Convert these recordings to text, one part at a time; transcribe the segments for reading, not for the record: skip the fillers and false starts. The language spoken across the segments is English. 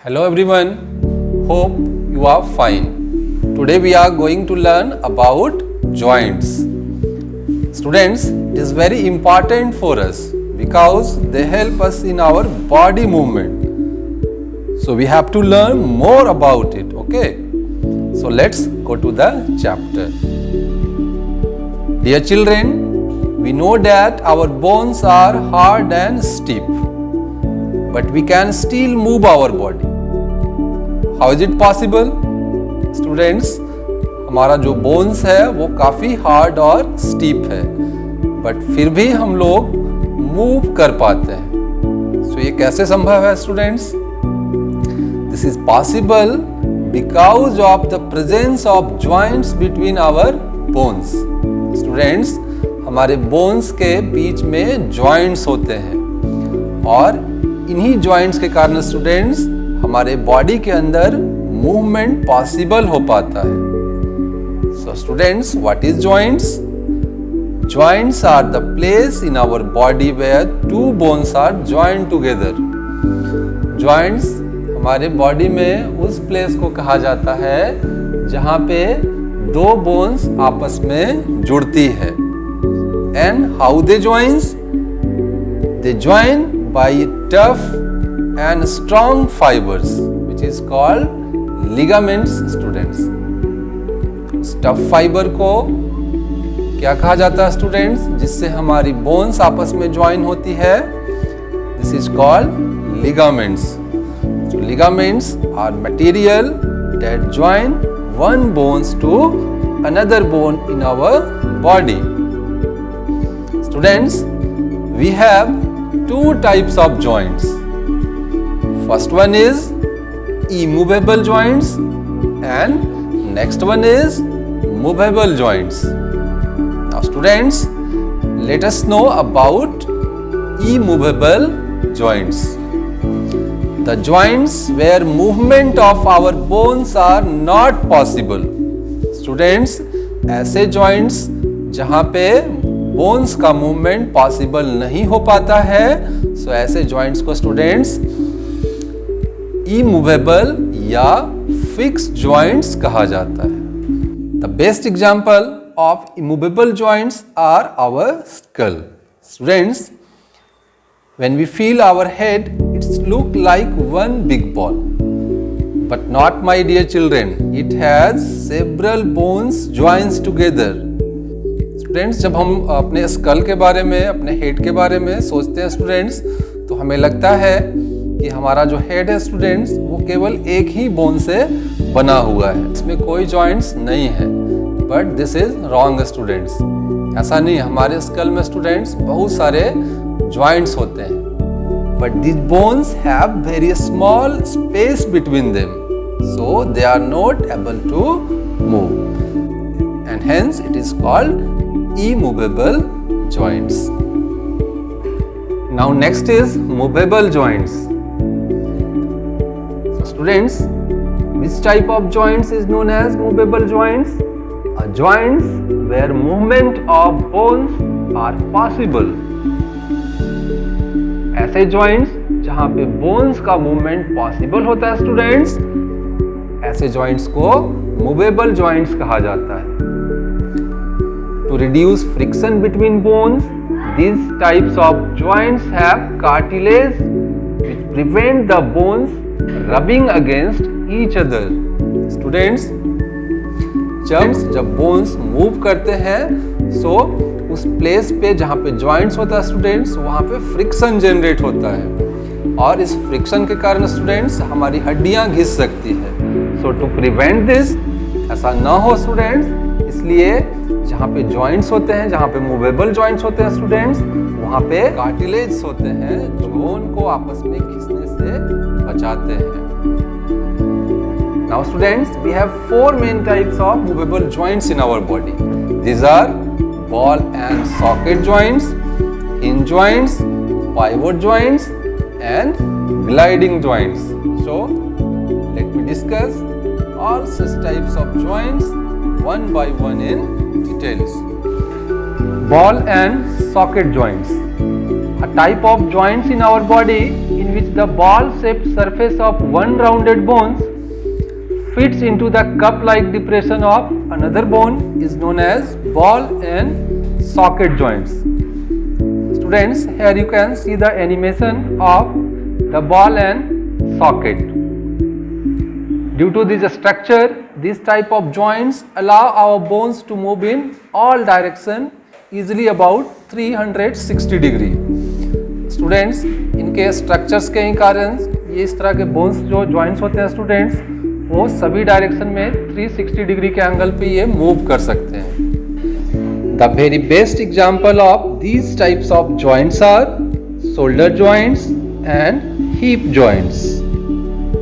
Hello everyone, hope you are fine. Today we are going to learn about joints. Students, it is very important for us because they help us in our body movement. So we have to learn more about it, okay? So let's go to the chapter. Dear children, we know that our bones are hard and stiff, but we can still move our body. How is it possible? Students, हमारा जो bones है वो काफ़ी hard और steep है, but फिर भी हम लोग मूव कर पाते हैं. सो ये कैसे संभव है students? This is possible because of the presence of joints between our bones. Students, हमारे बोन्स के बीच में जॉइंट्स होते हैं और इन्हीं जॉइंट्स के कारण स्टूडेंट्स हमारे बॉडी के अंदर मूवमेंट पॉसिबल हो पाता है. So students, what is joints? Joints are the place in our body where two bones are joined together. Joints हमारे बॉडी में उस प्लेस को कहा जाता है जहां पे दो बोन्स आपस में जुड़ती है. And how they joins? They join by tough and strong fibers which is called ligaments. Students, tough fiber को क्या कहा जाता है स्टूडेंट्स, जिससे हमारी बोन्स आपस में ज्वाइन होती है? This is called ligaments. So ligaments are material that join one bones to another bone in our body. Students, we have two types of joints. First one is immovable joints and next one is movable joints. Now students, let us know about immovable joints. The joints where movement of our bones are not possible. Students, ऐसे joints जहाँ पे bones का movement possible नहीं हो पाता है, so ऐसे joints को students immovable या fixed joints कहा जाता है. The best example of immovable joints are our skull. Students, when we feel our head, it's look like one big ball. But not, my dear children. It has several bones joined together. Students, जब हम अपने skull के बारे में, अपने head के बारे में सोचते हैं स्टूडेंट्स, तो हमें लगता है कि हमारा जो हेड है स्टूडेंट्स वो केवल एक ही बोन से बना हुआ है, इसमें कोई जॉइंट्स नहीं है. But this is wrong students. ऐसा नहीं, हमारे स्कल में स्टूडेंट्स बहुत सारे जॉइंट्स होते हैं, but this bones have very small space between them, so they are not able to move and hence it is called immovable joints. Now next is movable joints. Students, which type of joints is known as movable joints? Joints where movement of bones are possible. ऐसे joints जहाँ पे bones का movement possible होता है students, ऐसे joints को movable joints कहा जाता है. To reduce friction between bones, these types of joints have cartilage which prevent the bones rubbing against each other. Students, जब बोन्स मूव करते हैं सो उस प्लेस पे जहाँ पे जॉइंट्स होता है स्टूडेंट्स, वहाँ पे फ्रिक्शन जनरेट होता है और इस फ्रिक्शन के कारण स्टूडेंट्स हमारी हड्डियाँ घिस सकती है. सो टू प्रिवेंट दिस, ऐसा ना हो स्टूडेंट्स, इसलिए जहाँ पे जॉइंट्स होते हैं, जहाँ पे मूवेबल जॉइंट्स होते हैं स्टूडेंट्स, वहाँ पे कार्टिलेज होते हैं जो बोन को आपस में घिसने से बचाते हैं. Now students, we have four main types of movable joints in our body. These are ball and socket joints, hinge joints, pivot joints and gliding joints. So let me discuss all such types of joints one by one in details. Ball and socket joints, a type of joints in our body in in which the ball-shaped surface of one rounded bone fits into the cup-like depression of another bone is known as ball and socket joints. Students, here you can see the animation of the ball and socket. Due to this structure, this type of joints allow our bones to move in all directions easily about 360 degree. Students, इनके structures के ही कारण ये इस तरह के bones जो joints होते हैं स्टूडेंट्स, वो सभी डायरेक्शन में 360 डिग्री के एंगल पे ये मूव कर सकते हैं. The very best example of these types of joints are shoulder joints and hip joints.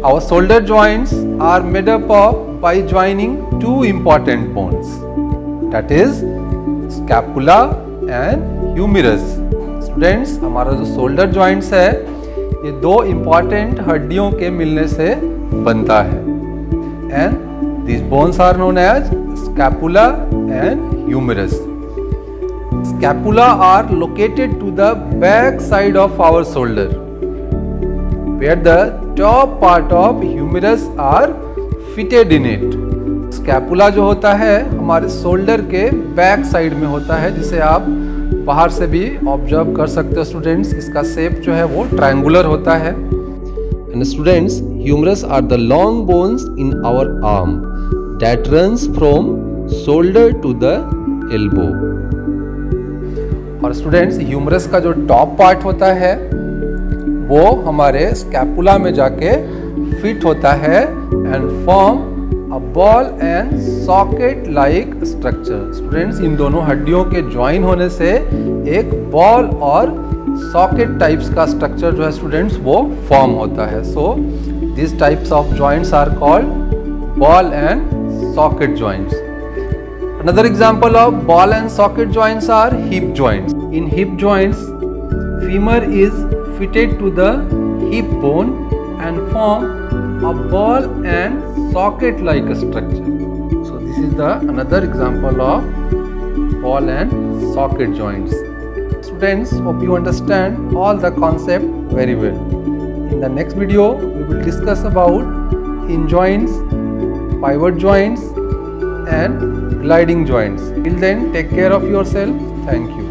Our shoulder joints are made up of by joining two important bones, that is scapula and humerus. Students, हमारा जो shoulder joints है ये दो important हड्डियों के मिलने से बनता है, and these bones are known as scapula and humerus. Scapula are located to the back side of our shoulder, where the top part of humerus are fitted in it. Scapula जो होता है हमारे शोल्डर के back side में होता है, जिसे आप बाहर से भी ऑब्जर्व कर सकते हो स्टूडेंट्स. इसका शेप जो है वो ट्रायंगुलर होता है. And students, humerus are the long bones in our arm that runs from shoulder to the elbow. और स्टूडेंट्स, ह्यूमरस का जो टॉप पार्ट होता है वो हमारे स्कैपुला में जाके फिट होता है and form a ball and socket like structure. Students, इन दोनों हड्डियों के ज्वाइन होने से एक बॉल और सॉकेट टाइप्स का स्ट्रक्चर जो है स्टूडेंट्स वो फॉर्म होता है. So this types of joints are called ball and socket joints. Another example of ball and socket joints are hip joints. In hip joints, femur is fitted to the hip bone and form a ball and socket like structure. So this is the another example of ball and socket joints. Students, hope you understand all the concept very well. In the next video we will discuss about hinge joints, pivot joints and gliding joints. Till then, take care of yourself. Thank you.